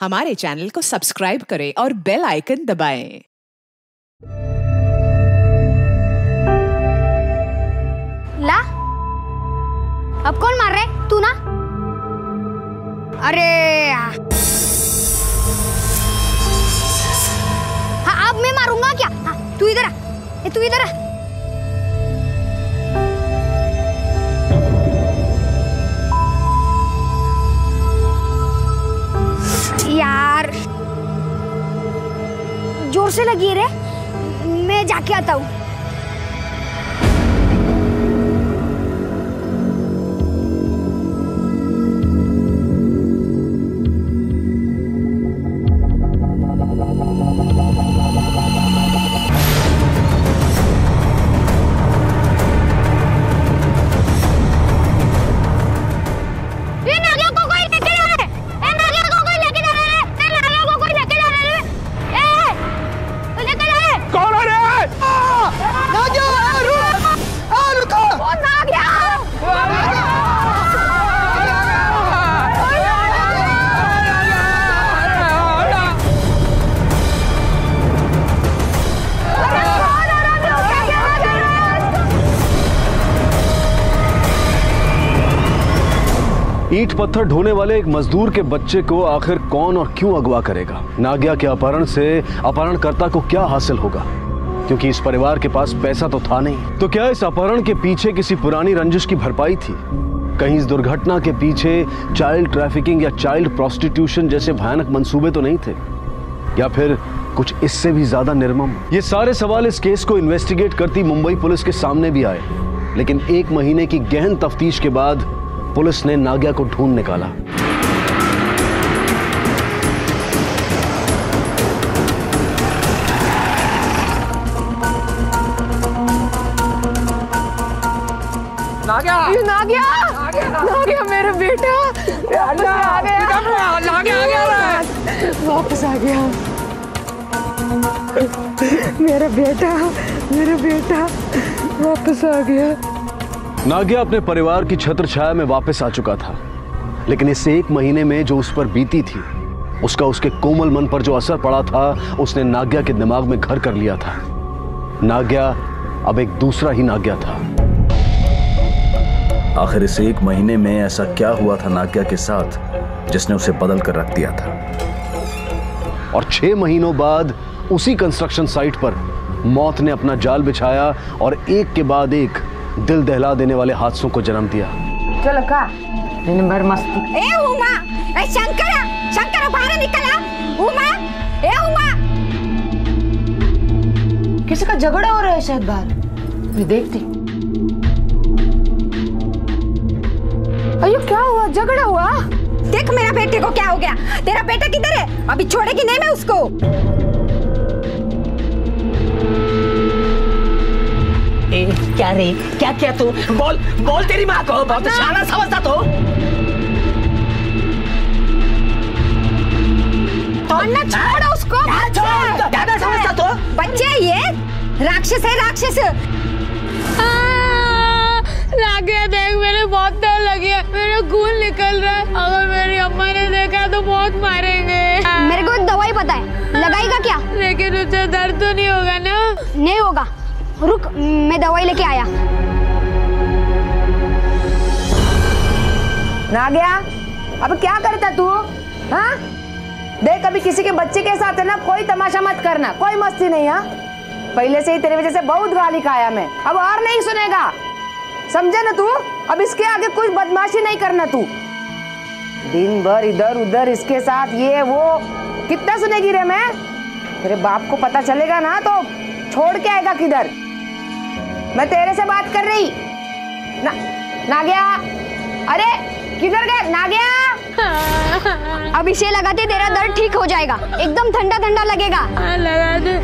हमारे चैनल को सब्सक्राइब करें और बेल आइकन दबाएं। ला, अब कौन मार रहे? तू ना? अरे हाँ, अब मैं मारूंगा क्या? हाँ, तू इधर आ, तू इधर आ। यार जोर से लगी रे, मैं जाके आता हूँ। ईंट पत्थर ढोने वाले एक मजदूर के बच्चे को आखिर कौन और क्यों अगवा करेगा? नागिया के अपहरण से अपहरणकर्ता को क्या हासिल होगा? क्योंकि इस परिवार के पास पैसा तो था नहीं। तो क्या इस अपहरण के पीछे किसी पुरानी रंजिश की भरपाई थी? कहीं इस दुर्घटना के पीछे चाइल्ड ट्रैफिकिंग या चाइल्ड प्रोस्टिट्यूशन जैसे भयानक मंसूबे तो नहीं थे? या फिर कुछ इससे भी ज्यादा निर्मम? ये सारे सवाल इस केस को इन्वेस्टिगेट करती मुंबई पुलिस के सामने भी आए, लेकिन 1 महीने की गहन तफ्तीश के बाद पुलिस ने नागिया को ढूंढ निकाला। नागिया, नागिया मेरा बेटा वापस आ गया। नागिया आ गया, वापस आ गया। मेरा बेटा वापस आ गया। नागिया अपने परिवार की छत्र छाया में वापस आ चुका था, लेकिन इस 1 महीने में जो उस पर बीती थी, उसका उसके कोमल मन पर जो असर पड़ा था, उसने नागिया के दिमाग में घर कर लिया था। नागिया अब एक दूसरा ही नागिया था। आखिर इस 1 महीने में ऐसा क्या हुआ था नागिया के साथ जिसने उसे बदल कर रख दिया था? और 6 महीनों बाद उसी कंस्ट्रक्शन साइट पर मौत ने अपना जाल बिछाया और एक के बाद एक दिल दहला देने वाले हादसों को जन्म दिया। चलो का दिन भर मस्ती। ए उमा, ए शंकर बाहर निकला। उमा, ए उमा, किसी का झगड़ा हो रहा है शायद बाहर, मैं देखती। अयो क्या हुआ? झगड़ा हुआ? देख मेरा बेटे को क्या हो गया। तेरा बेटा किधर है? अभी छोड़ेगी नहीं मैं उसको। क्या रे, क्या तू? बोल तेरी माँ को, बहुत शाना समझता तो ना छोड़ो उसको। ज्यादा समझता तो बच्चे, ये राक्षस है, राक्षस। नागिया देख, मेरे बहुत डर लगी है, मेरा खून निकल रहा है। अगर मेरी अम्मा ने देखा तो बहुत मारेंगे। मेरे को एक दवाई पता है, लगाएगा क्या? लेकिन उसे दर्द तो नहीं होगा ना? नहीं होगा, रुक मैं दवाई लेके आया। नागिया, अब क्या करता तू? हाँ देख, अभी किसी के बच्चे के साथ है ना, कोई तमाशा मत करना, कोई मस्ती नहीं। हाँ पहले से ही तेरी वजह से बहुत गाली खाया मैं, अब और नहीं सुनेगा, समझे ना तू? अब इसके आगे कोई बदमाशी नहीं करना तू। दिन भर इधर उधर इसके साथ ये वो, कितना सुनेगी रे मैं? तेरे बाप को पता चलेगा ना तो छोड़ के आएगा किधर। मैं तेरे से बात कर रही। नागिया, अरे किधर गए नागिया? अब इसे लगाते तेरा दर्द ठीक हो जाएगा, एकदम ठंडा ठंडा लगेगा। लगा दे।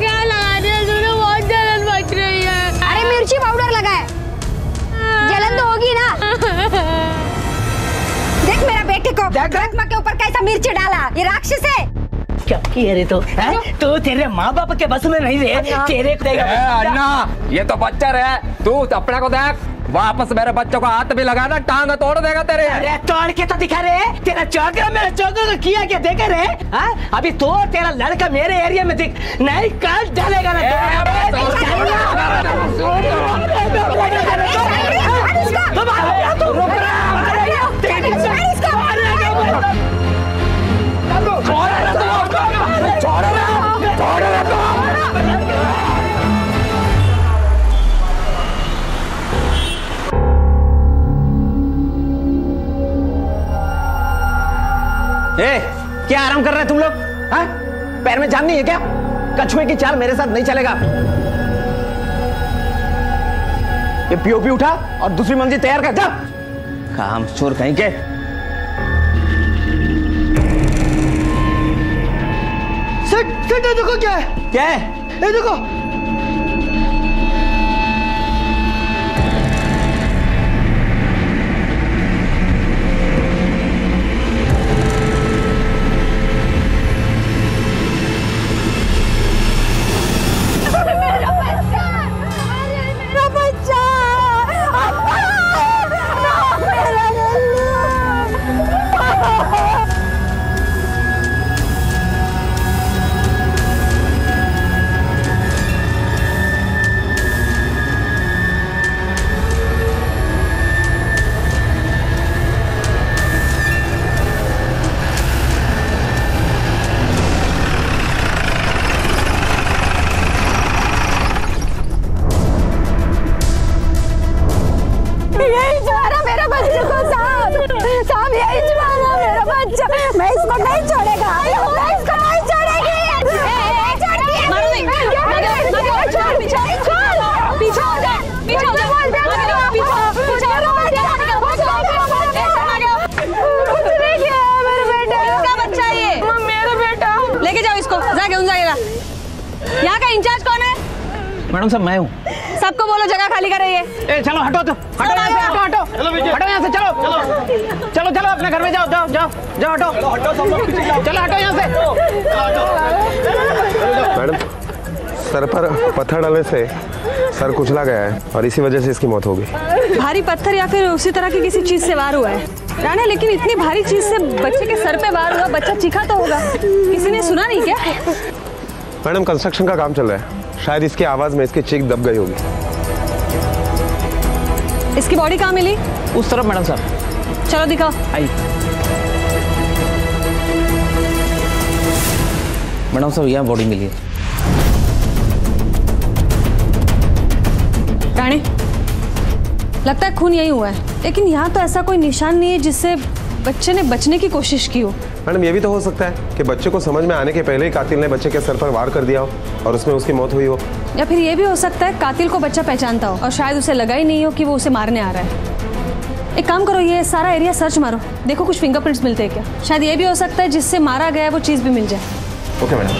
क्या लगा दिया तूने? बहुत जलन मच रही है। अरे मिर्ची पाउडर लगाए, जलन तो होगी ना। देख मेरा बेटे को, आत्मा के ऊपर कैसा मिर्च डाला, ये राक्षस है। क्या किया रे तो? तू तेरे माँ बाप के बस में नहीं रहे, तेरे को देगा। अन्ना, ये तो बच्चा है, तू अपने को देख। वापस मेरे बच्चों को हाथ भी लगाना, टांग तोड़ देगा तेरे। अरे तोड़ के तो दिखा रे, तेरा चौका मेरे चौके को किया क्या देखे रे? अभी तो तेरा लड़का मेरे एरिया में दिख नहीं काट डालेगा ना। क्या आराम कर रहे हैं तुम लोग? हाँ? पैर में जान नहीं है क्या? कछुए की चाल मेरे साथ नहीं चलेगा। ये पीओपी उठा और दूसरी मंजिल तैयार कर। जा काम चोर कहीं के। सेट देखो क्या है? क्या है? ये देखो। यहाँ का इंचार्ज कौन है? मैडम साहब मैं हूँ। सबको बोलो जगह खाली करें। चलो हटो तो, हटो यहाँ से, चलो अपने घर में जाओ हटो, चलो हटो यहाँ से। मैडम सर पर पत्थर डालने से सर कुचला गया है और इसी वजह से इसकी मौत हो गई। भारी पत्थर या फिर उसी तरह की किसी चीज से वार हुआ है राणा, लेकिन इतनी भारी चीज से बच्चे के सर पे वार हुआ, बच्चा चीखा तो होगा, किसी ने सुना नहीं क्या? मैडम कंस्ट्रक्शन का काम चल रहा है, शायद इसकी आवाज में इसकी चीख दब गई होगी। इसकी बॉडी कहाँ मिली? उस तरफ मैडम साहब। चलो दिखाओ। आई मैडम साहब, यहाँ बॉडी मिली है। राणे, लगता है खून यही हुआ है, लेकिन यहाँ तो ऐसा कोई निशान नहीं है जिससे बच्चे ने बचने की कोशिश की हो। मैडम ये भी तो हो सकता है कि बच्चे को समझ में आने के पहले ही कातिल ने बच्चे के सर पर वार कर दिया हो और उसमें उसकी मौत हुई हो। या फिर ये भी हो सकता है कातिल को बच्चा पहचानता हो और शायद उसे लगा ही नहीं हो कि वो उसे मारने आ रहा है। एक काम करो, ये सारा एरिया सर्च मारो, देखो कुछ फिंगरप्रिंट्स मिलते हैं क्या। शायद ये भी हो सकता है जिससे मारा गया वो चीज भी मिल जाए। Okay madam.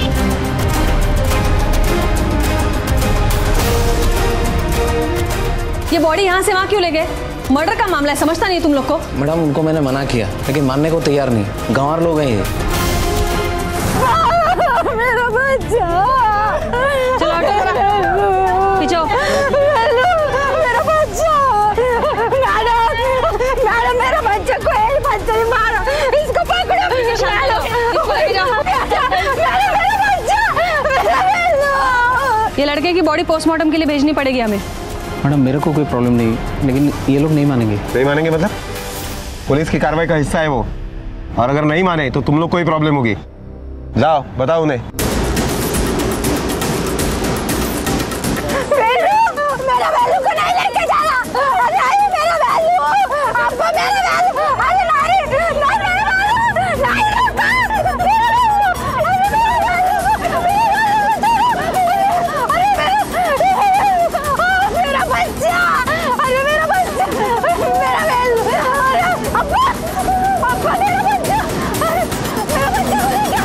ये बॉडी यहाँ से वहाँ क्यों ले गए? मर्डर का मामला है, समझता नहीं तुम लोग को? मैडम उनको मैंने मना किया लेकिन मानने को तैयार नहीं, गांव लोग हैं ये। मेरा बच्चा। चलो पीछे मेरा बच्चा। मैडम मेरा बच्चा को एक बच्चा ही मारा, इसको पकड़ो। ये लड़के की बॉडी पोस्टमार्टम के लिए भेजनी पड़ेगी हमें। मैडम मेरे को कोई प्रॉब्लम नहीं, लेकिन ये लोग नहीं मानेंगे। नहीं मानेंगे मतलब? पुलिस की कार्रवाई का हिस्सा है वो, और अगर नहीं माने तो तुम लोग को ही प्रॉब्लम होगी। जाओ बताओ उन्हें। मेरा वैल्यू को नहीं लेके जाना। अरे मेरा वैल्यू, आपको मेरा वैल्यू। अरे नहीं मेरा वैल्यू नहीं रोका। मेरा बच्चा, अरे मेरा बच्चा, मेरा वैल्यू। अरे अब्बा मेरा बच्चा, मेरा बच्चा हो गया।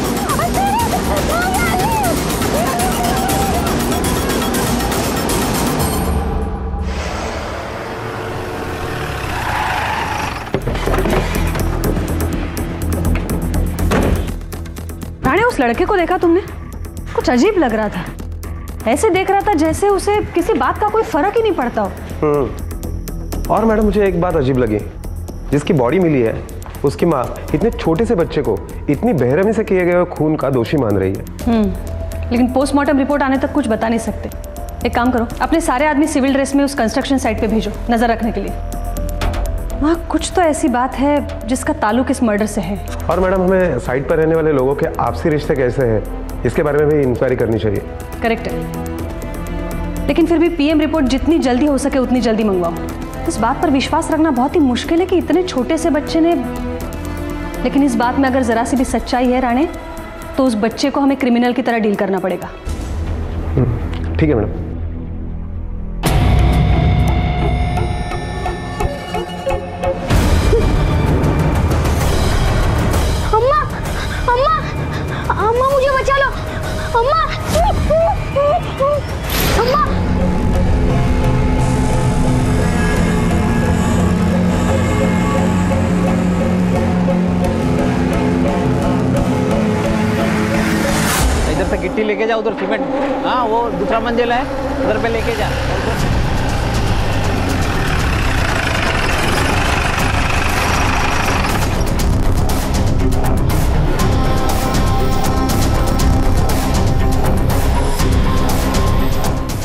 राणे, उस लड़के को देखा तुमने? कुछ अजीब लग रहा था, ऐसे देख रहा था जैसे उसे किसी बात का कोई फर्क ही नहीं पड़ता हो। और मैडम मुझे एक बात अजीब लगी, जिसकी बॉडी मिली है उसकी माँ इतने छोटे से बच्चे को इतनी बेरहमी से किए गए खून का दोषी मान रही है। लेकिन पोस्टमार्टम रिपोर्ट आने तक कुछ बता नहीं सकते। एक काम करो, अपने सारे आदमी सिविल ड्रेस में उस कंस्ट्रक्शन साइट पे भेजो नजर रखने के लिए। वहाँ कुछ तो ऐसी बात है जिसका ताल्लुक इस मर्डर से है। और मैडम हमें साइट पर रहने वाले लोगों के आपसी रिश्ते कैसे हैं इसके बारे में भी इंक्वायरी करनी चाहिए। करेक्ट है, लेकिन फिर भी पीएम रिपोर्ट जितनी जल्दी हो सके उतनी जल्दी मंगवाओ। इस बात पर विश्वास रखना बहुत ही मुश्किल है कि इतने छोटे से बच्चे ने, लेकिन इस बात में अगर जरा सी भी सच्चाई है राणे, तो उस बच्चे को हमें क्रिमिनल की तरह डील करना पड़ेगा। ठीक है मैडम। अम्मा अम्मा अम्मा मुझे बचा लो अम्मा अम्मा। इधर से गिट्टी लेके जा, उधर सीमेंट, हाँ वो दूसरा मंजिल है उधर पे लेके जा।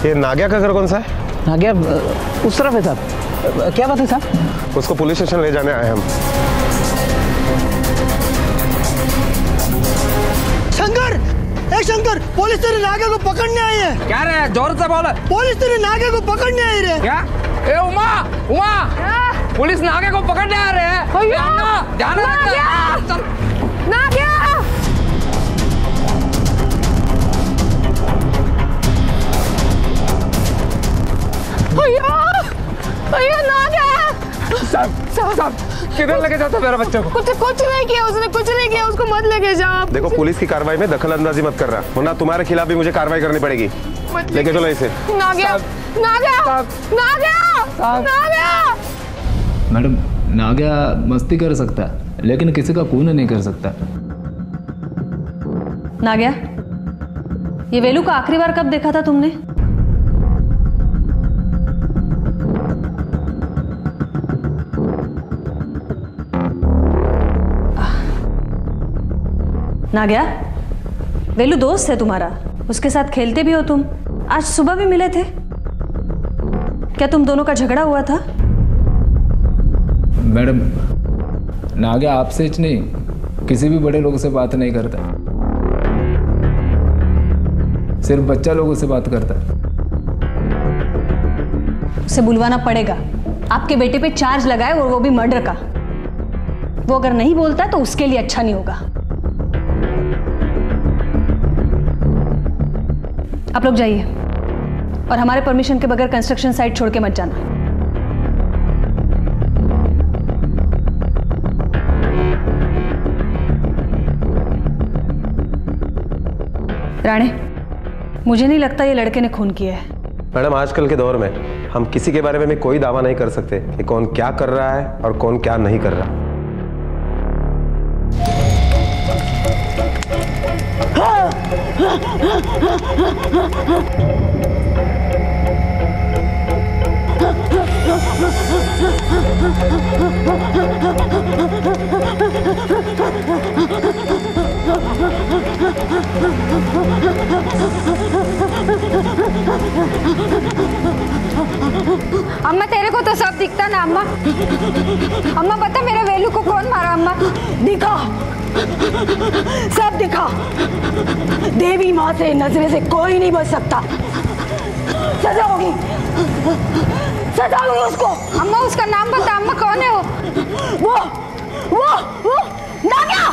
ये नागिया का घर कौन सा है? नागिया उस तरफ है साहब। क्या बात है साहब? उसको पुलिस स्टेशन ले जाने आए हम। शंकर, ए शंकर, पुलिस तेरे नागे को पकड़ने आई है। क्या रे, जोर से बोल। पुलिस तेरे नागे को पकड़ने आई रे। क्या? ए उमा, उमा, पुलिस नागे को पकड़ने आ रहे हैं। ध्यान रख। नागिया भैया नागिया। साहब किधर लेके जाता मेरा बच्चे को? कुछ नहीं किया उसने, कुछ नहीं किया, उसको मत लेके जाओ। देखो पुलिस की कार्रवाई में दखल अंदाजी मत कर रहा, वरना तुम्हारे खिलाफ भी मुझे कार्रवाई करनी पड़ेगी। लेके चलो इसे। नागिया नागिया नागिया नागिया। मैडम, नागिया मस्ती कर सकता है लेकिन किसी का खून नहीं कर सकता। नागिया, ये वेलू को आखिरी बार कब देखा था तुमने? नागिया, वेलू दोस्त है तुम्हारा, उसके साथ खेलते भी हो तुम। आज सुबह भी मिले थे। क्या तुम दोनों का झगड़ा हुआ था? मैडम, नागिया आपसे ही नहीं किसी भी बड़े लोगों से बात नहीं करता, सिर्फ बच्चा लोगों से बात करता है। उसे बुलवाना पड़ेगा। आपके बेटे पे चार्ज लगाए और वो भी मर्डर का। वो अगर नहीं बोलता तो उसके लिए अच्छा नहीं होगा। आप लोग जाइए और हमारे परमिशन के बगैर कंस्ट्रक्शन साइट छोड़ के मत जाना। राणे, मुझे नहीं लगता ये लड़के ने खून किया है। मैडम, आजकल के दौर में हम किसी के बारे में भी कोई दावा नहीं कर सकते कि कौन क्या कर रहा है और कौन क्या नहीं कर रहा। अम्मा तेरे को तो सब दिखता ना अम्मा। अम्मा बता मेरे वेलू को कौन मारा? अम्मा दिखा, सब दिखा। देवी माँ से नजरे से कोई नहीं बच सकता। सजा होगी, सजा होगी उसको। अम्मा उसका नाम बता अम्मा, कौन है वो? वो नागिया,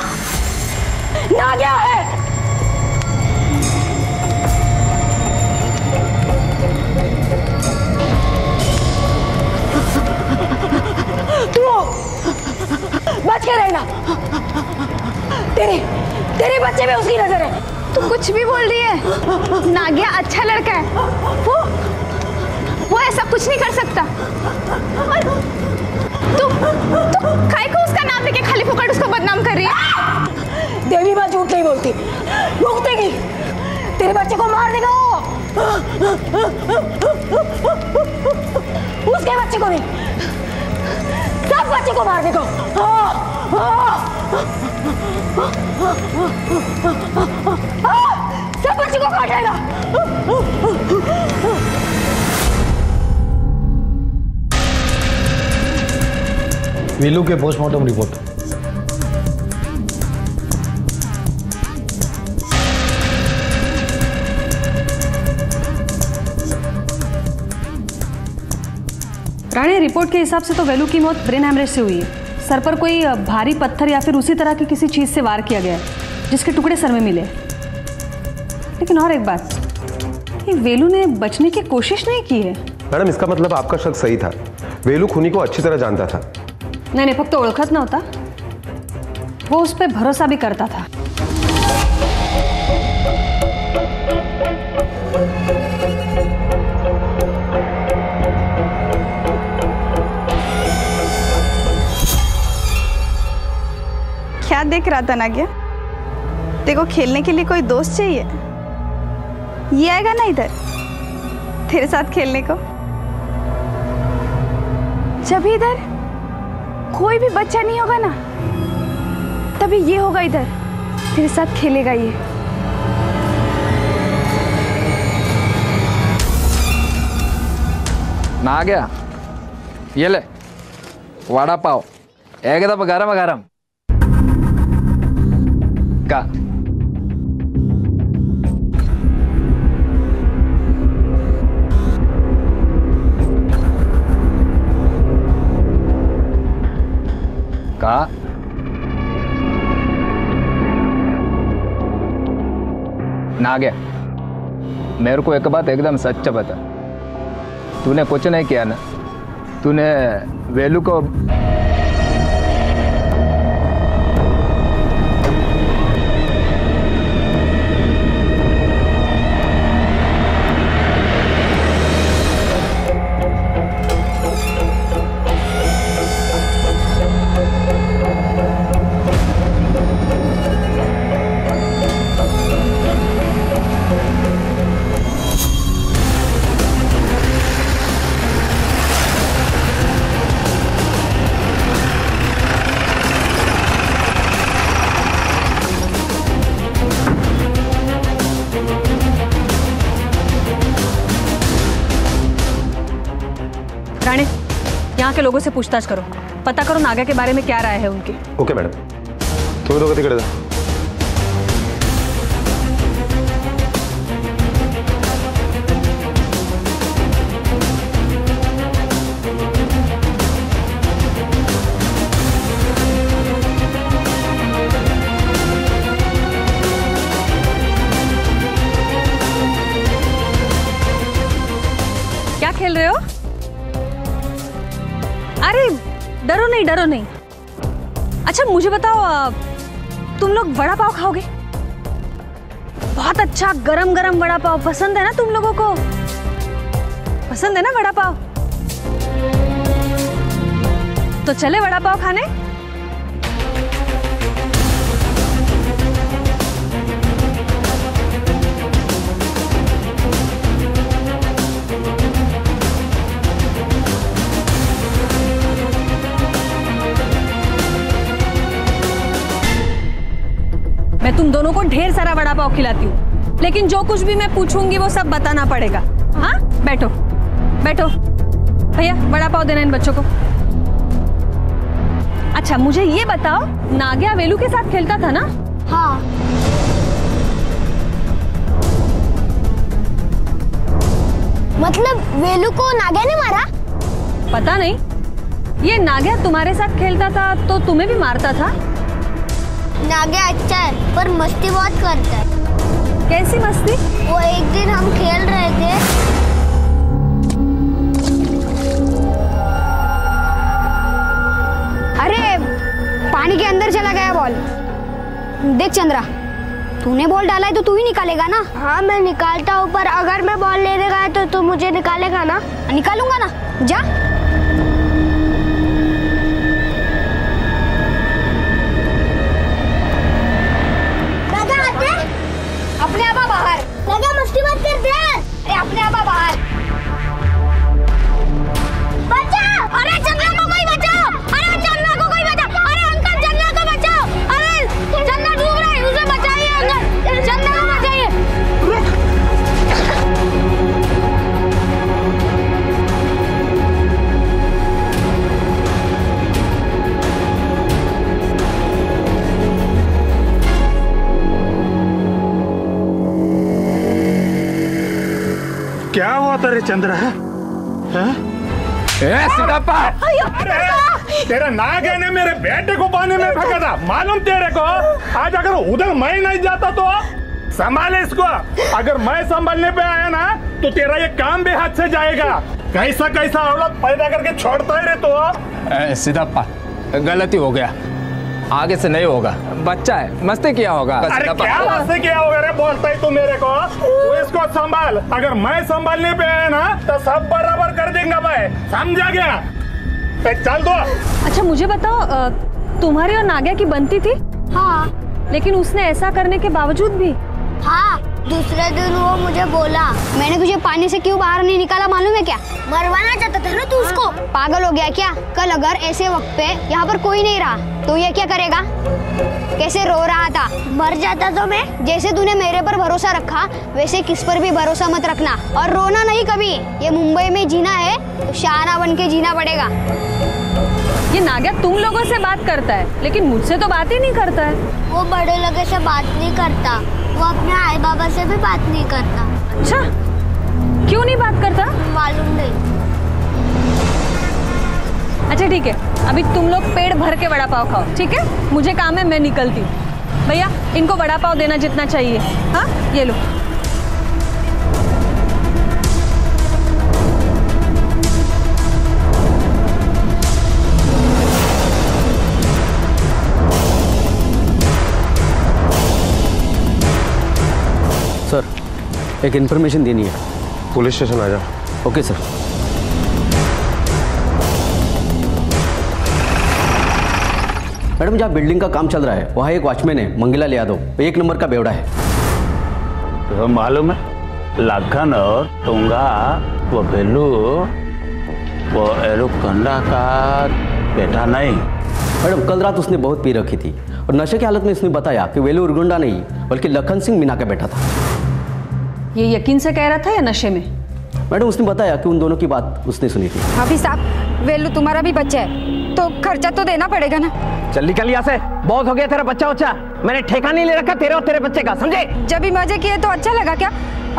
नागिया है। तू बच के रहना, तेरे बच्चे में उसकी नजर है। तू कुछ भी बोल रही है। नागिया अच्छा लड़का है, वो ऐसा कुछ नहीं कर सकता। और तू काहे को उसका नाम लेके खाली फुकट उसको बदनाम कर रही है? देवी माँ झूठ नहीं बोलती, रोक देगी। तेरे बच्चे को मार देगा वो। उसके बच्चे को भी, सब बच्चे को मार देगा। सब बच्चे को काटेगा। वेलू के पोस्टमार्टम रिपोर्ट। राणे, रिपोर्ट के हिसाब से तो वेलू की मौत ब्रेन हैमरेज से हुई है। सर पर कोई भारी पत्थर या फिर उसी तरह की किसी चीज से वार किया गया है जिसके टुकड़े सर में मिले। लेकिन और एक बात, ये वेलू ने बचने की कोशिश नहीं की है। मैडम, इसका मतलब आपका शक सही था। वेलू खूनी को अच्छी तरह जानता था। नहीं, फक्त ओळखत नव्हता, वो उस पर भरोसा भी करता था। क्या देख रहा था नागिया? देखो, खेलने के लिए कोई दोस्त चाहिए। ये आएगा ना इधर तेरे साथ खेलने को। जब इधर कोई भी बच्चा नहीं होगा ना, तभी ये होगा इधर तेरे साथ खेलेगा। ये ना आ गया, ये ले वड़ा पाव एकदम गरम गरम का। का ना गया, मेरे को एक बात एकदम सच बता, तूने कुछ नहीं किया ना? तूने वेलू को राणे, यहाँ के लोगों से पूछताछ करो, पता करो नागा के बारे में क्या राय है उनकी। ओके मैडम, तुम्ही दोघं तिकडे जा। क्या खेल रहे हो? अरे डरो नहीं। अच्छा मुझे बताओ, तुम लोग वड़ा पाव खाओगे? बहुत अच्छा गरम गरम वड़ा पाव पसंद है ना तुम लोगों को? पसंद है ना वड़ा पाव? तो चले वड़ा पाव खाने। मैं तुम दोनों को ढेर सारा वड़ा पाव खिलाती हूँ, लेकिन जो कुछ भी मैं पूछूंगी वो सब बताना पड़ेगा। हाँ, बैठो बैठो। भैया वड़ा पाव देना इन बच्चों को। अच्छा मुझे ये बताओ, नागिया वेलू के साथ खेलता था ना? हाँ। मतलब वेलू को नागिया ने मारा? पता नहीं, ये नागिया तुम्हारे साथ खेलता था तो तुम्हें भी मारता था? नागिया अच्छा है पर मस्ती बहुत करता है। कैसी मस्ती? वो एक दिन हम खेल रहे थे, अरे पानी के अंदर चला गया बॉल। देख चंद्रा, तूने बॉल डाला है तो तू ही निकालेगा ना? हाँ मैं निकालता हूँ, पर अगर मैं बॉल लेने गया तो तू मुझे निकालेगा ना? निकालूंगा ना, जा। अपने आप बाहर होता रे चंद्र है? सिद्धप्पा, अरे तेरे नागे ने मेरे बेटे को पानी में फेंका था, मालूम तेरे को? आज अगर उधर मैं नहीं जाता तो संभाले इसको। अगर मैं संभालने पे आया ना तो तेरा ये काम भी हाथ से जाएगा। कैसा कैसा औलाद पैदा करके छोड़ता है रे तो। सिद्धप्पा, गलती हो गया, आगे से नहीं होगा। बच्चा है, मस्ती किया होगा। अरे क्या मस्ती किया होगा रे, बोलता है तू मेरे को? तू इसको संभाल, अगर मैं संभालने पे आया ना तो सब बराबर कर देंगे भाई, समझा गया? चल दो। अच्छा मुझे बताओ, तुम्हारी और नाग्या की बनती थी? हाँ। लेकिन उसने ऐसा करने के बावजूद भी? हाँ, दूसरे दिन वो मुझे बोला, मैंने तुझे पानी से क्यों बाहर नहीं निकाला मालूम है क्या? मरवाना चाहता था ना तू उसको। पागल हो गया क्या? कल अगर ऐसे वक्त पे यहाँ पर कोई नहीं रहा तो ये क्या करेगा? कैसे रो रहा था, मर जाता तो मैं। जैसे तूने मेरे पर भरोसा रखा वैसे किस पर भी भरोसा मत रखना, और रोना नहीं कभी। ये मुंबई में जीना है तो शाना बन के जीना पड़ेगा। ये नाग्या तुम लोगों से बात करता है लेकिन मुझसे तो बात ही नहीं करता है। वो बड़े लोगों से बात नहीं करता, वो अपने आई बाबा से भी बात नहीं करता। अच्छा, क्यों नहीं बात करता? मालूम नहीं। अच्छा ठीक है, अभी तुम लोग पेट भर के वड़ा पाव खाओ, ठीक है? मुझे काम है, मैं निकलती हूँ। भैया इनको वड़ा पाव देना जितना चाहिए। हाँ ये लो। सर, एक इन्फॉर्मेशन देनी है। पुलिस स्टेशन आ जा। Okay sir. मैडम, जहाँ बिल्डिंग का काम चल रहा है वहाँ एक वॉचमैन है, मंगीलाल यादव, 1 नंबर का बेवड़ा है। तो मालूम है, लखन और तुंगा वो बेलू वो एरुकंडा का बेटा नहीं। मैडम, कल रात उसने बहुत पी रखी थी और नशे की हालत में उसने बताया कि वेलू उर्गुंडा नहीं बल्कि लखन सिंह मीना का बेटा था। ये यकीन से कह रहा था या नशे में? मैडम, उसने बताया कि उन दोनों की बात उसने सुनी थी। अभी साहब, वेलू तुम्हारा भी बच्चा है तो खर्चा तो देना पड़ेगा ना। चल निकल यहाँ से, बहुत हो गया तेरा बच्चा उच्चा। मैंने ठेका नहीं ले रखा तेरे और तेरे बच्चे का, समझे? जब भी मजे किए तो अच्छा लगा क्या?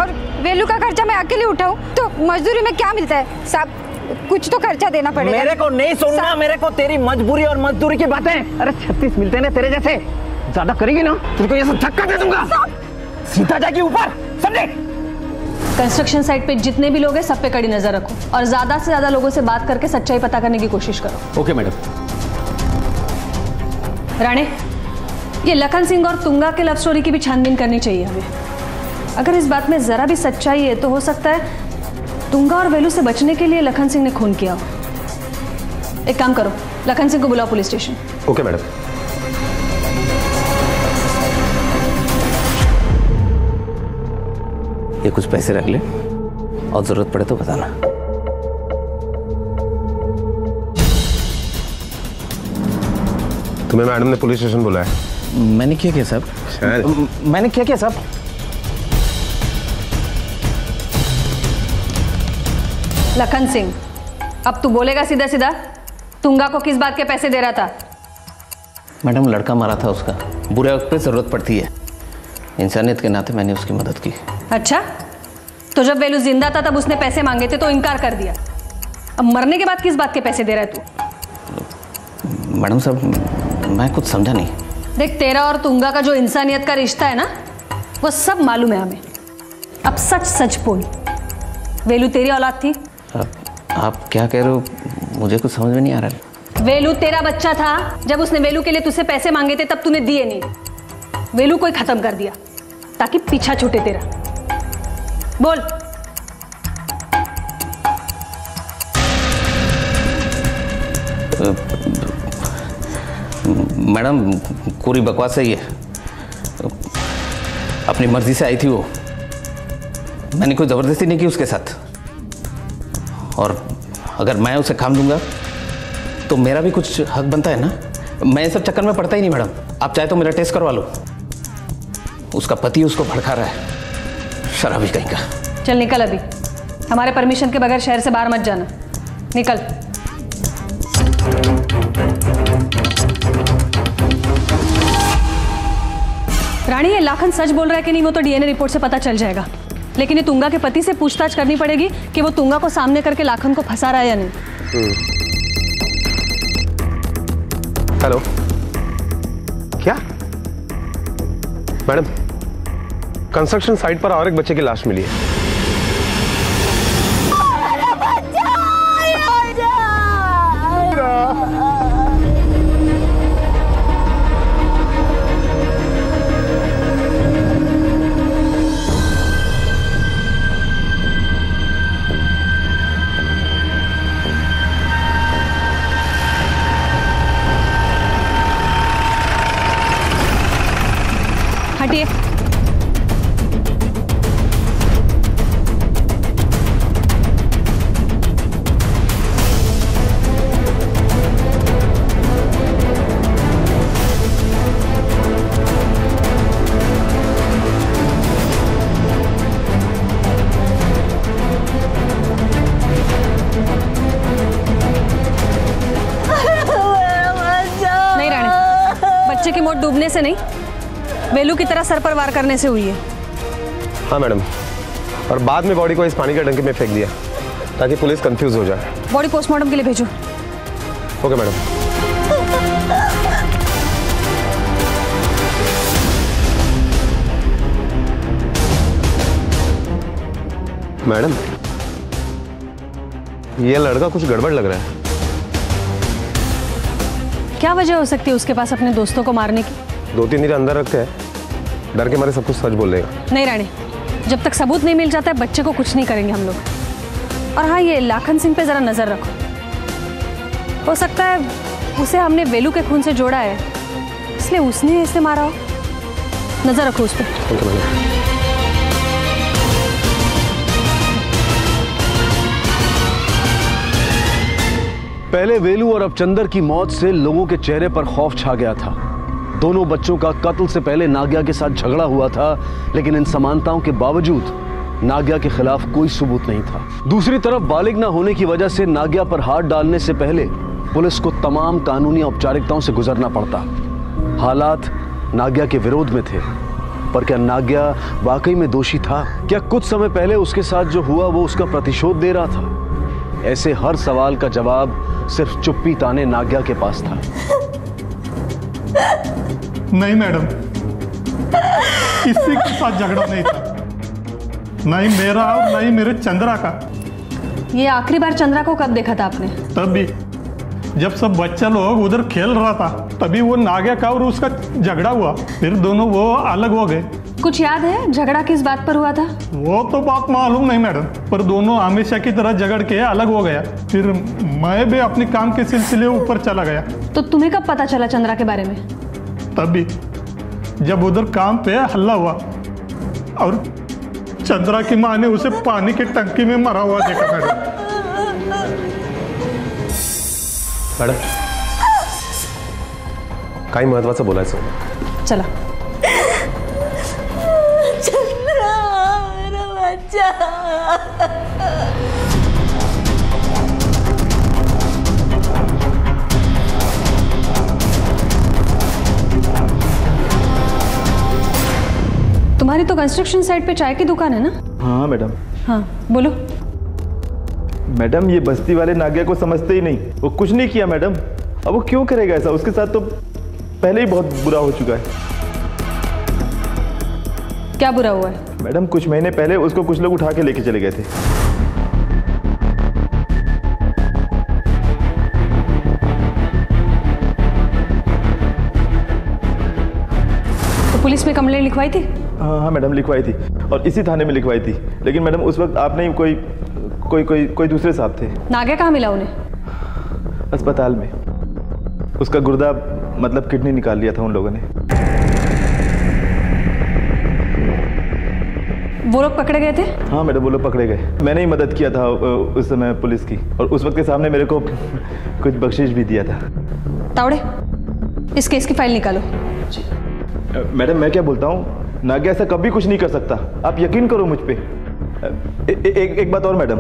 और वेलू का खर्चा मैं अकेले उठाऊं तो मजदूरी में क्या मिलता है साहब? कुछ तो खर्चा देना पड़ेगा। मेरे को नहीं सुनना, मेरे को तेरी मजबूरी और मजदूरी की बातें। अरे 36 मिलते हैं तेरे जैसे, ज्यादा करेगी ना तुझको ये सब धक्का दे दूंगा, सीधा जाके ऊपर, समझे? कंस्ट्रक्शन साइट पे जितने भी लोग हैं सब पे कड़ी नजर रखो और ज्यादा से ज्यादा लोगों से बात करके सच्चाई पता करने की कोशिश करो। Okay madam. राणे, ये लखन सिंह और तुंगा के लव स्टोरी की भी छानबीन करनी चाहिए हमें। अगर इस बात में जरा भी सच्चाई है तो हो सकता है तुंगा और वेलू से बचने के लिए लखन सिंह ने खून किया हो। एक काम करो, लखन सिंह को बुलाओ पुलिस स्टेशन। Okay madam. ये कुछ पैसे रख ले और जरूरत पड़े तो बताना। तुम्हें मैडम ने पुलिस स्टेशन बुलाया? मैंने क्या साहब? मैंने क्या साहब? लखन सिंह, अब तू बोलेगा सीधा सीधा, तुंगा को किस बात के पैसे दे रहा था? मैडम, लड़का मारा था उसका, बुरे वक्त पे जरूरत पड़ती है, इंसानियत के नाते मैंने उसकी मदद की। अच्छा, तो जब वेलू जिंदा था तब उसने पैसे मांगे थे तो इनकार कर दिया, अब मरने के बाद किस बात के पैसे दे रहा है तू? मैडम साहब, मैं कुछ समझा नहीं। देख, तेरा और तुंगा का जो इंसानियत का रिश्ता है ना, वो सब मालूम है हमें। अब सच सच बोल, वेलू तेरी औलाद थी? आप क्या कह रहे हो, मुझे कुछ समझ में नहीं आ रहा है। वेलू तेरा बच्चा था, जब उसने वेलू के लिए तुझसे पैसे मांगे थे तब तूने दिए नहीं, वेलू को ही खत्म कर दिया ताकि पीछा छूटे तेरा। बोल। मैडम, पूरी बकवास है ये, अपनी मर्जी से आई थी वो, मैंने कोई जबरदस्ती नहीं की उसके साथ, और अगर मैं उसे काम दूंगा तो मेरा भी कुछ हक बनता है ना। मैं इस सब चक्कर में पड़ता ही नहीं मैडम, आप चाहे तो मेरा टेस्ट करवा लो। उसका पति उसको भड़का रहा है, शराबी कहीं का। चल निकल, अभी हमारे परमिशन के बगैर शहर से बाहर मत जाना, निकल। रानी, ये लाखन सच बोल रहा है कि नहीं वो तो डीएनए रिपोर्ट से पता चल जाएगा। लेकिन ये तुंगा के पति से पूछताछ करनी पड़ेगी कि वो तुंगा को सामने करके लाखन को फंसा रहा है या नहीं। हेलो, क्या मैडम, कंस्ट्रक्शन साइट पर और एक बच्चे की लाश मिली है। हटिए। नहीं रानी, बच्चे की मौत डूबने से नहीं, वेलू की तरह सर पर वार करने से हुई है। हाँ मैडम, और बाद में बॉडी को इस पानी के टंकी में फेंक दिया ताकि पुलिस कंफ्यूज हो जाए। बॉडी पोस्टमार्टम के लिए भेजो। Okay madam. मैडम, ये लड़का कुछ गड़बड़ लग रहा है। क्या वजह हो सकती है उसके पास अपने दोस्तों को मारने की? 2-3 दिन अंदर रखते हैं, डर के मारे सब कुछ सच बोल देगा। नहीं रानी, जब तक सबूत नहीं मिल जाता है बच्चे को कुछ नहीं करेंगे हम लोग। और हाँ, ये लाखन सिंह पे जरा नजर रखो, हो सकता है उसे हमने वेलू के खून से जोड़ा है, इसलिए उसने इसे मारा हो। नजर रखो उस पर। पहले वेलू और अब चंदर की मौत से लोगों के चेहरे पर खौफ छा गया था। दोनों बच्चों का कत्ल से पहले नागिया के साथ झगड़ा हुआ था, लेकिन इन समानताओं के बावजूद नागिया के खिलाफ कोई सबूत नहीं था। दूसरी तरफ बालिग न होने की वजह से नागिया पर हाथ डालने से पहले पुलिस को तमाम कानूनी औपचारिकताओं से गुजरना पड़ता। हालात नागिया के विरोध में थे, पर क्या नागिया वाकई में दोषी था? क्या कुछ समय पहले उसके साथ जो हुआ वो उसका प्रतिशोध दे रहा था? ऐसे हर सवाल का जवाब सिर्फ चुप्पी ताने नागिया के पास था। नहीं मैडम, किसी के साथ झगड़ा नहीं था, नहीं मेरा और नहीं मेरे चंद्रा का। ये आखिरी बार चंद्रा को कब देखा था आपने? तब भी जब सब बच्चा लोग उधर खेल रहा था, तभी वो नागिया का और उसका झगड़ा हुआ, फिर दोनों वो अलग हो गए। कुछ याद है झगड़ा किस बात पर हुआ था? वो तो बात मालूम नहीं मैडम, पर दोनों हमेशा की तरह झगड़ के अलग हो गया। फिर मैं भी अपने काम के सिलसिले ऊपर चला गया। तो तुम्हें कब पता चला चंद्रा के बारे में? तभी जब उधर काम पे हल्ला हुआ और चंद्रा की माँ ने उसे पानी की टंकी में मरा हुआ देखा मैडम। मैडम, काही महत्वाचं बोलायचं। चला। तुम्हारी तो कंस्ट्रक्शन साइट पे चाय की दुकान है ना? हाँ मैडम। हाँ बोलो। मैडम, ये बस्ती वाले नागिया को समझते ही नहीं, वो कुछ नहीं किया मैडम। अब वो क्यों करेगा ऐसा? उसके साथ तो पहले ही बहुत बुरा हो चुका है। क्या बुरा हुआ है? मैडम, कुछ महीने पहले उसको कुछ लोग उठा के लेके चले गए थे। तो पुलिस में कंप्लेंट लिखवाई थी? हाँ मैडम, लिखवाई थी, और इसी थाने में लिखवाई थी। लेकिन मैडम उस वक्त आप नहीं, कोई दूसरे साहब थे। नागिया कहाँ मिला उन्हें? अस्पताल में। उसका गुर्दा मतलब किडनी निकाल लिया था उन लोगों ने। वो लोग पकड़े गए थे? हाँ मैडम, वो लोग पकड़े गए। मैंने ही मदद किया था उस समय पुलिस की, और उस वक्त के सामने मेरे को कुछ बख्शीश भी दिया था। तावड़े, इस केस की फाइल निकालो। मैडम, मैं क्या बोलता हूँ, नागिया ऐसा कभी कुछ नहीं कर सकता, आप यकीन करो मुझ पे। एक बात और मैडम,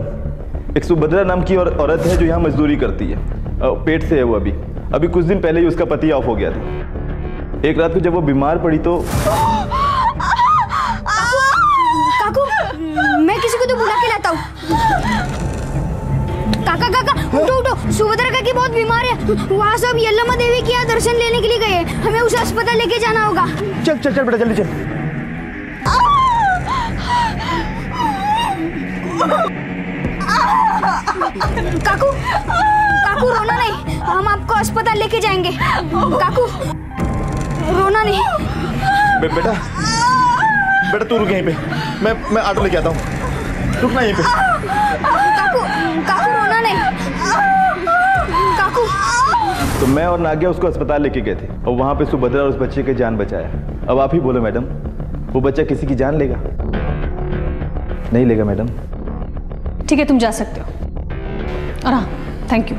एक सुभद्रा नाम की औरत है जो यहाँ मजदूरी करती है, पेट से है वो। अभी कुछ दिन पहले ही उसका पति ऑफ हो गया था। एक रात को जब वो बीमार पड़ी तो काकू, काका काका उठो उठो, सुभद्रा काकी बहुत बीमार है। वहाँ सब यल्लम्मा देवी के यहाँ दर्शन लेने के लिए गए हैं। हमें उसे अस्पताल लेके जाना होगा। चल चल चल बेटा जल्दी चल। काकू काकू रोना नहीं, हम आपको अस्पताल लेके जाएंगे। काकू रोना नहीं। बेटा बेटा तू रुक यहीं पे, मैं ऑटो लेके आता हूँ, रुकना यहीं पे। काकू काकू रोना नहीं। काकू तो मैं और नाग्या उसको अस्पताल लेके गए थे और वहां पे सुभद्रा और उस बच्चे की जान बचाया। अब आप ही बोलो मैडम, वो बच्चा किसी की जान लेगा? नहीं लेगा मैडम। ठीक है, तुम जा सकते हो। और हाँ, थैंक यू।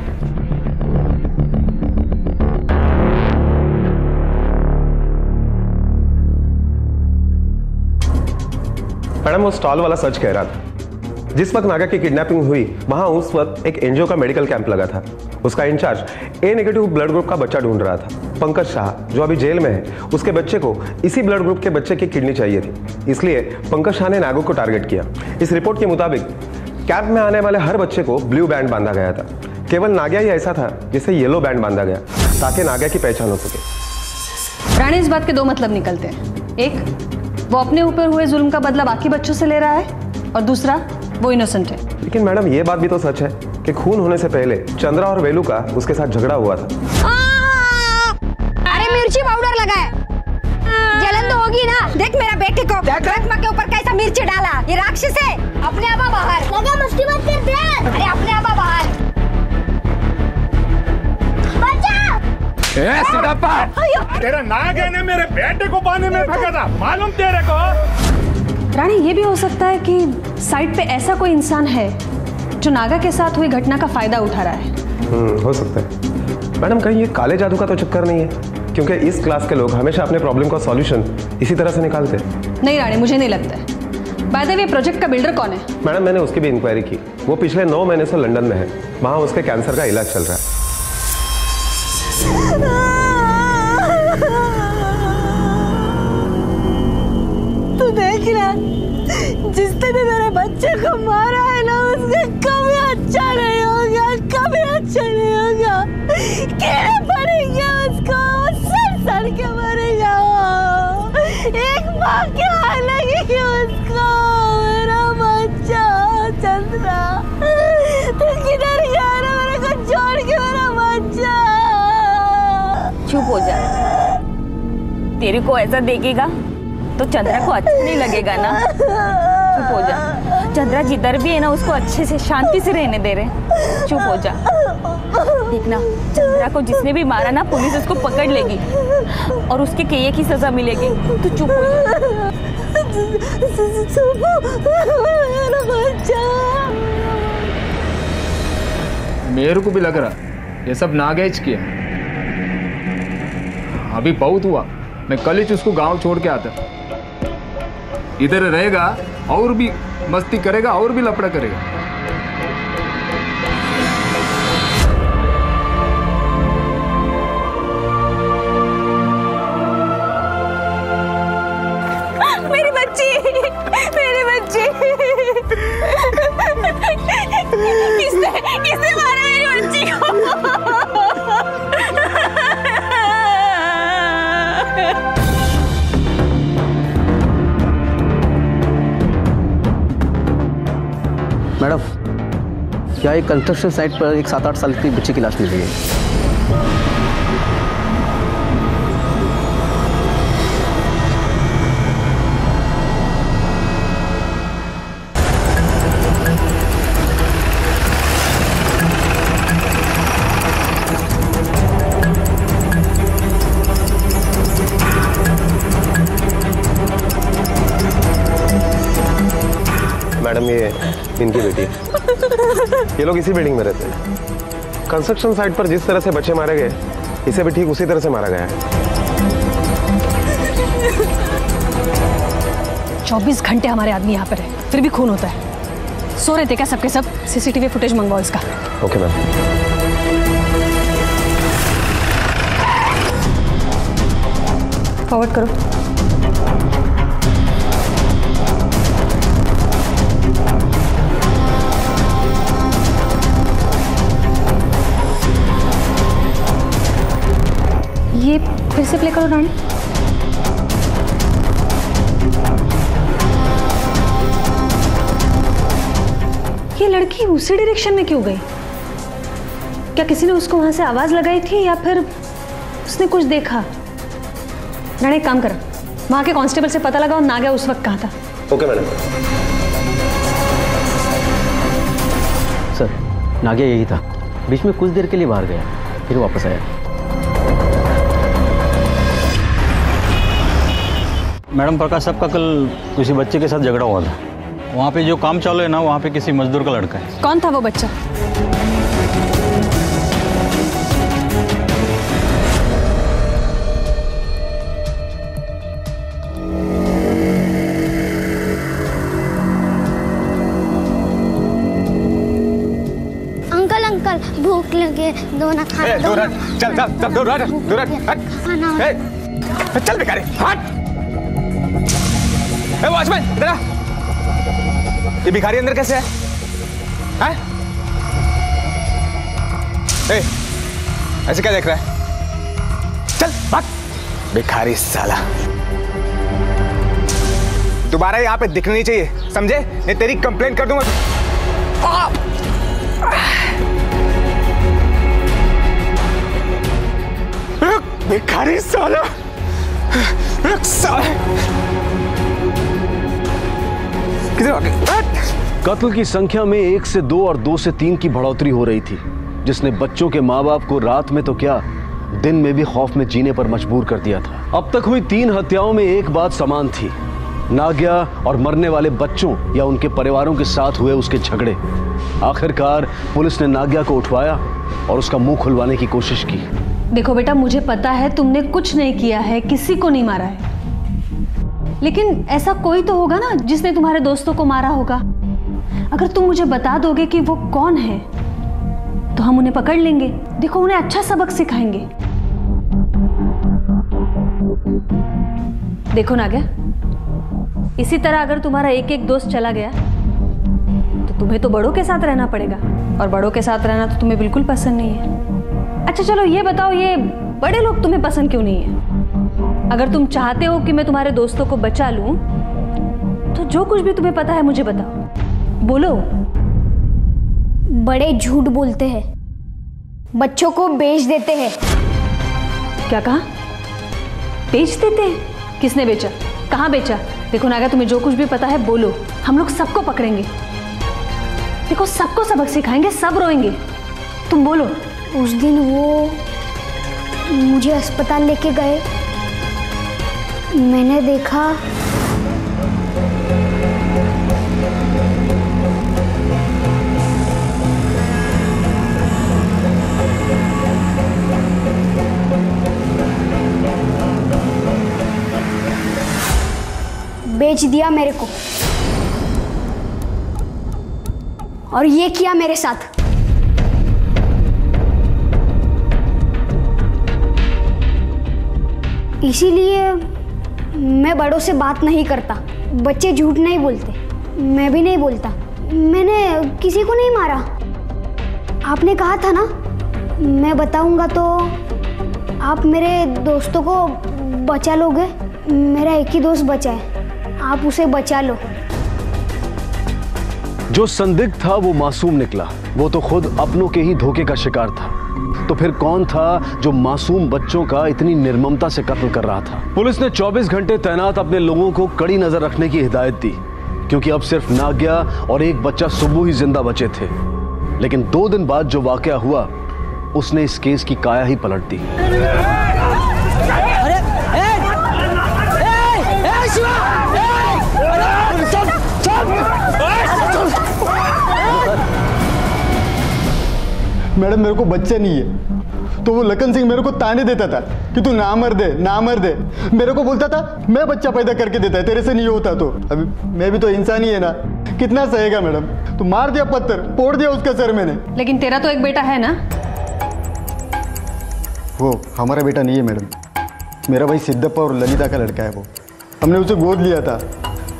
मैडम वो स्टॉल वाला सच कह रहा था। जिस वक्त नागा की किडनैपिंग हुई वहां उस वक्त एक एनजीओ का मेडिकल कैंप लगा था। उसका इंचार्ज ए नेगेटिव ब्लड ग्रुप का बच्चा ढूंढ रहा था। पंकज शाह जो अभी जेल में है, उसके बच्चे को इसी ब्लड ग्रुप के बच्चे की किडनी चाहिए थी, इसलिए पंकज शाह ने नागो को टारगेट किया। इस रिपोर्ट के मुताबिक कैंप में आने वाले हर बच्चे को ब्लू बैंड बांधा गया था। केवल नाग्या ही ऐसा था जिसे येलो बैंड बांधा गया ताकि नाग्या की पहचान हो सके। रानी, इस बात के दो मतलब निकलते हैं। एक, वो अपने ऊपर हुए जुल्म का बदला बाकी बच्चों से ले रहा है, और दूसरा, वो इनोसेंट है। लेकिन मैडम ये बात भी तो सच है कि खून होने से पहले चंद्रा और वेलू का उसके साथ झगड़ा हुआ था। अरे मिर्ची पाउडर लगा है, जलन तो होगी ना। देख मेरा बेटे को आत्मा के ऊपर कैसा मिर्ची डाला। ये राक्षस है। अपने आपा बाहर लगा, मस्ती मत कर दे। अरे अपने आपा बाहर। तेरा नागिया ने मेरे बेटे को पानी में फेंका था, मालूम तेरे को? रानी, ये भी हो सकता है कि साइड पे ऐसा कोई इंसान है जो नागा के साथ हुई घटना का फायदा उठा रहा है। हो सकता है। मैडम कहीं ये काले जादू का तो चक्कर नहीं है, क्योंकि इस क्लास के लोग हमेशा अपने प्रॉब्लम का सॉल्यूशन इसी तरह से निकालते हैं। नहीं रानी, मुझे नहीं लगता है। बाय द वे, प्रोजेक्ट का बिल्डर कौन है? मैडम मैंने उसकी भी इंक्वायरी की। वो पिछले 9 महीने से लंदन में है, वहां उसके कैंसर का इलाज चल रहा है। तू देख ना, जिसने भी मेरे बच्चे को मारा है ना, उसका कभी अच्छा नहीं होगा, कभी अच्छा नहीं होगा। कीड़े पड़ेंगे उसको, सड़ के मरेगा वो। एक माँ क्या लगेगी उसको। मेरा बच्चा चंद्रा, तू किधर गया ना मेरे को छोड़ के? मेरा बच्चा। चुप हो जा। तेरे को ऐसा देखेगा तो चंद्रा को अच्छा नहीं लगेगा ना। चुप हो जा। चंद्रा जिधर भी है ना, उसको अच्छे से शांति से रहने दे रहे। चुप हो जा। देखना, चंद्रा को जिसने भी मारा ना, पुलिस उसको पकड़ लेगी और उसके किए की सजा मिलेगी। तू चुप हो जा। मेरे को भी लग रहा ये सब नागेज किया। अभी बहुत हुआ, मैं कल ही उसको गांव छोड़ के आता। इधर रहेगा और भी मस्ती करेगा और भी लफड़ा करेगा। मेरी बच्ची, मेरी बच्ची। किसने मारा मेरी बच्ची को? मैडम, क्या एक कंस्ट्रक्शन साइट पर एक 7-8 साल की बच्ची की लाश मिली है? मैडम ये इनकी बेटी है। ये लोग इसी बिल्डिंग में रहते हैं। कंस्ट्रक्शन साइट पर जिस तरह से बच्चे मारे गए, इसे भी ठीक उसी तरह से मारा गया है। 24 घंटे हमारे आदमी यहाँ पर है, फिर भी खून होता है। सो रहे थे क्या सबके सब? सीसीटीवी फुटेज मंगवाओ इसका। Okay ma'am. फॉरवर्ड करो। फिर से प्ले करो रानी। ये लड़की उसी डायरेक्शन में क्यों गई? क्या किसी ने उसको वहां से आवाज लगाई थी या फिर उसने कुछ देखा? रानी एक काम कर, वहां के कांस्टेबल से पता लगाओ नाग्या उस वक्त कहाँ था। Okay madam. सर, नाग्या यही था, बीच में कुछ देर के लिए बाहर गया, फिर वापस आया। मैडम, प्रकाश साहब का कल किसी बच्चे के साथ झगड़ा हुआ था। वहाँ पे जो काम चालू है ना, वहाँ पे किसी मजदूर का लड़का है। कौन था वो बच्चा? अंकल अंकल भूख लगे, दो ना खाना दो। चल चल चल, दूर हट, दूर हट। चल भिखारी, हट। वॉचमैन इधर आ। ये भिखारी अंदर कैसे है? हैं? ऐसे क्या देख रहा है? चल भाग। भिखारी साला, दोबारा यहाँ पे दिखना नहीं चाहिए, समझे? नहीं तेरी कंप्लेंट कर दूंगा। भिखारी साला, कत्ल की संख्या में 1 से 2 और 2 से 3 की बढ़ोतरी हो रही थी, जिसने बच्चों के माँ बाप को रात में तो क्या, दिन में भी खौफ में जीने पर मजबूर कर दिया था। अब तक हुई 3 हत्याओं में एक बात समान थी, नाग्या और मरने वाले बच्चों या उनके परिवारों के साथ हुए उसके झगड़े। आखिरकार पुलिस ने नाग्या को उठवाया और उसका मुंह खुलवाने की कोशिश की। देखो बेटा, मुझे पता है तुमने कुछ नहीं किया है, किसी को नहीं मारा है, लेकिन ऐसा कोई तो होगा ना जिसने तुम्हारे दोस्तों को मारा होगा। अगर तुम मुझे बता दोगे कि वो कौन है तो हम उन्हें पकड़ लेंगे। देखो, उन्हें अच्छा सबक सिखाएंगे। देखो नाग्या, इसी तरह अगर तुम्हारा एक एक दोस्त चला गया तो तुम्हें तो बड़ों के साथ रहना पड़ेगा, और बड़ों के साथ रहना तो तुम्हें बिल्कुल पसंद नहीं है। अच्छा चलो ये बताओ, ये बड़े लोग तुम्हें पसंद क्यों नहीं है? अगर तुम चाहते हो कि मैं तुम्हारे दोस्तों को बचा लूं तो जो कुछ भी तुम्हें पता है मुझे बताओ, बोलो। बड़े झूठ बोलते हैं, बच्चों को बेच देते हैं। क्या कहा? बेच देते हैं? किसने बेचा? कहाँ बेचा? देखो नागा, तुम्हें जो कुछ भी पता है बोलो, हम लोग सबको पकड़ेंगे। देखो, सबको सबक सिखाएंगे, सब रोएंगे, तुम बोलो। उस दिन वो मुझे अस्पताल लेके गए, मैंने देखा बेच दिया मेरे को, और ये किया मेरे साथ। इसीलिए मैं बड़ों से बात नहीं करता। बच्चे झूठ नहीं बोलते, मैं भी नहीं बोलता। मैंने किसी को नहीं मारा। आपने कहा था ना, मैं बताऊंगा तो आप मेरे दोस्तों को बचा लोगे। मेरा एक ही दोस्त बचा है, आप उसे बचा लो। जो संदिग्ध था वो मासूम निकला। वो तो खुद अपनों के ही धोखे का शिकार था। तो फिर कौन था जो मासूम बच्चों का इतनी निर्ममता से कत्ल कर रहा था? पुलिस ने 24 घंटे तैनात अपने लोगों को कड़ी नजर रखने की हिदायत दी, क्योंकि अब सिर्फ नाग्या और एक बच्चा सुब्बू ही जिंदा बचे थे। लेकिन 2 दिन बाद जो वाकया हुआ, उसने इस केस की काया ही पलट दी। मैडम, मेरे को बच्चा नहीं है तो वो लखन सिंह मेरे को ताने देता था कि तू ना मर दे, ना मर दे। मेरे को बोलता था मैं बच्चा पैदा करके देता है, तेरे से नहीं होता। तो अभी मैं भी तो इंसान ही है ना, कितना सहेगा मैडम? तो मार दिया पत्थर, फोड़ दिया उसका सर मैंने। लेकिन तेरा तो एक बेटा है ना? वो हमारा बेटा नहीं है मैडम, मेरा भाई सिद्धप्पा और ललिता का लड़का है। वो हमने उसे गोद लिया था,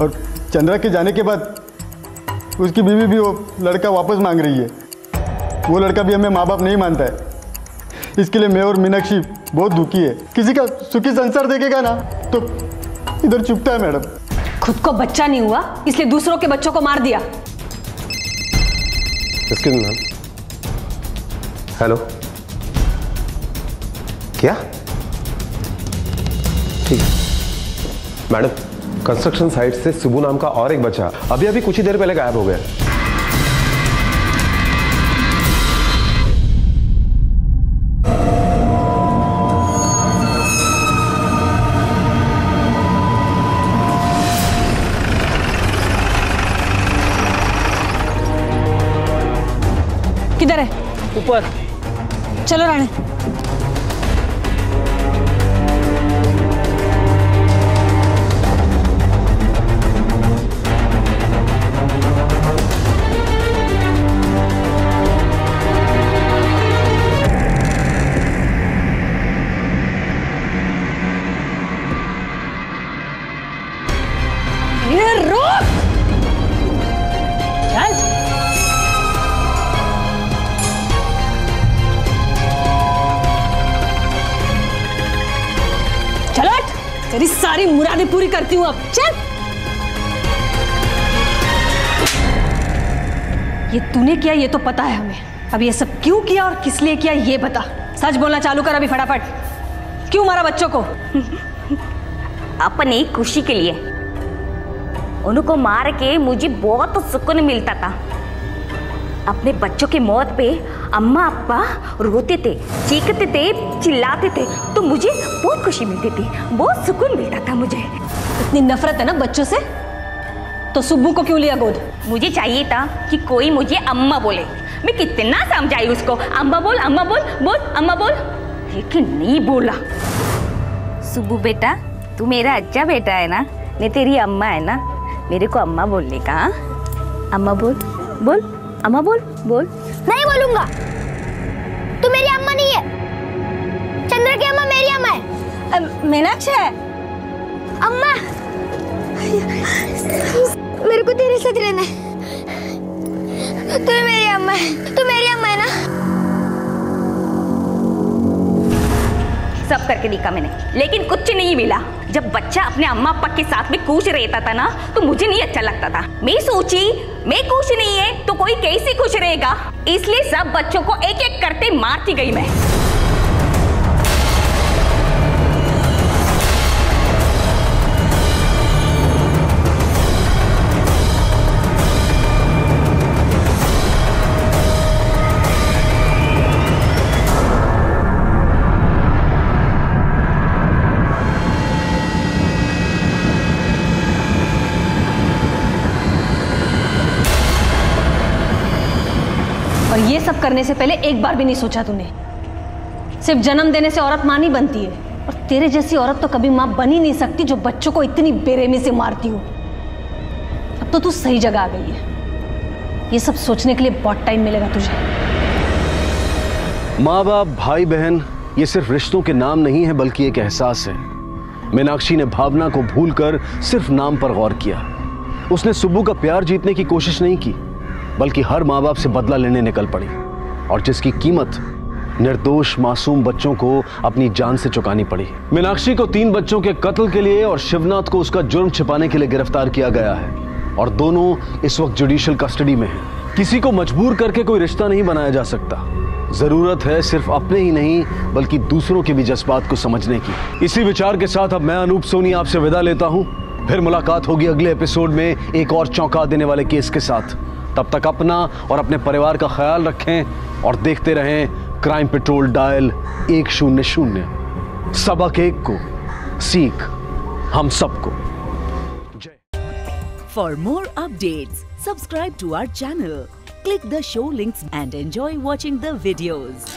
और चंद्रा के जाने के बाद उसकी बीवी भी वो लड़का वापस मांग रही है। वो लड़का भी हमें माँ बाप नहीं मानता है। इसके लिए मैं और मीनाक्षी बहुत दुखी है। किसी का सुखी संसार देखेगा ना तो इधर चुपता है मैडम। खुद को बच्चा नहीं हुआ इसलिए दूसरों के बच्चों को मार दिया। Excuse me ma'am. हेलो, क्या? ठीक है मैडम, कंस्ट्रक्शन साइट से सुबू नाम का और एक बच्चा अभी अभी कुछ ही देर पहले गायब हो गया। किधर है? ऊपर। चलो राणे। ये रोक! चल। चलो तेरी सारी मुरादें पूरी करती हूँ अब। चल। ये तूने किया ये तो पता है हमें, अब ये सब क्यों किया और किस लिए किया ये बता। सच बोलना चालू कर अभी फटाफट। क्यों मारा बच्चों को? अपनी खुशी के लिए। उनको मार के मुझे बहुत सुकून मिलता था। अपने बच्चों की मौत पे अम्मा अप्पा रोते थे, चीखते थे, चिल्लाते थे, तो मुझे बहुत खुशी मिलती थी, बहुत सुकून मिलता था मुझे। इतनी नफरत है ना बच्चों से तो सुब्बू को क्यों लिया गोद? मुझे चाहिए था कि कोई मुझे अम्मा बोले। मैं कितना समझाई उसको, अम्मा बोल, अम्मा बोल, बोल अम्मा बोल, लेकिन नहीं बोला। सुब्बू बेटा, तू मेरा अच्छा बेटा है ना, मैं तेरी अम्मा है ना, मेरे को अम्मा बोलने का। अम्मा बोल, बोल अम्मा बोल, बोल। नहीं बोलूंगा। तू मेरी अम्मा नहीं है। चंद्र की अम्मा मेरी अम्मा है। मीनाक्षी है अम्मा। मेरे को तेरे साथ रहना है। तू मेरी अम्मा है, तू मेरी अम्मा है ना। सब करके दिखा मैंने, लेकिन कुछ नहीं मिला। जब बच्चा अपने अम्मा अप्पा के साथ में खुश रहता था ना तो मुझे नहीं अच्छा लगता था। मैं सोची मैं खुश नहीं है तो कोई कैसे खुश रहेगा, इसलिए सब बच्चों को एक एक करते मारती गई मैं। और ये सब करने से पहले एक बार भी नहीं सोचा तूने। सिर्फ जन्म देने से औरत माँ नहीं बनती है, और तेरे जैसी औरत तो कभी माँ बन ही नहीं सकती जो बच्चों को इतनी बेरहमी से मारती हो। अब तो तू सही जगह आ गई है, ये सब सोचने के लिए बहुत टाइम मिलेगा तुझे। माँ बाप, भाई बहन, ये सिर्फ रिश्तों के नाम नहीं है बल्कि एक एहसास है। मीनाक्षी ने भावना को भूलकर सिर्फ नाम पर गौर किया। उसने सुब्बू का प्यार जीतने की कोशिश नहीं की, बल्कि हर माँ बाप से बदला लेने निकल पड़ी, और जिसकी कीमत निर्दोष मासूम बच्चों को अपनी जान से चुकानी पड़ी। मीनाक्षी को 3 बच्चों के कत्ल के लिए और शिवनाथ को उसका जुर्म छिपाने के लिए गिरफ्तार किया गया है, और दोनों इस वक्त जुडिशियल कस्टडी में हैं। किसी को मजबूर करके कोई रिश्ता नहीं बनाया जा सकता। जरूरत है सिर्फ अपने ही नहीं बल्कि दूसरों के भी जज्बात को समझने की। इसी विचार के साथ अब मैं अनूप सोनी आपसे विदा लेता हूं। फिर मुलाकात होगी अगले एपिसोड में एक और चौंका देने वाले केस के साथ। तब तक अपना और अपने परिवार का ख्याल रखें और देखते रहें क्राइम पेट्रोल डायल 100। सबक एक को, सीख हम सबको। For more updates, subscribe to our channel, click the show links and enjoy watching the videos.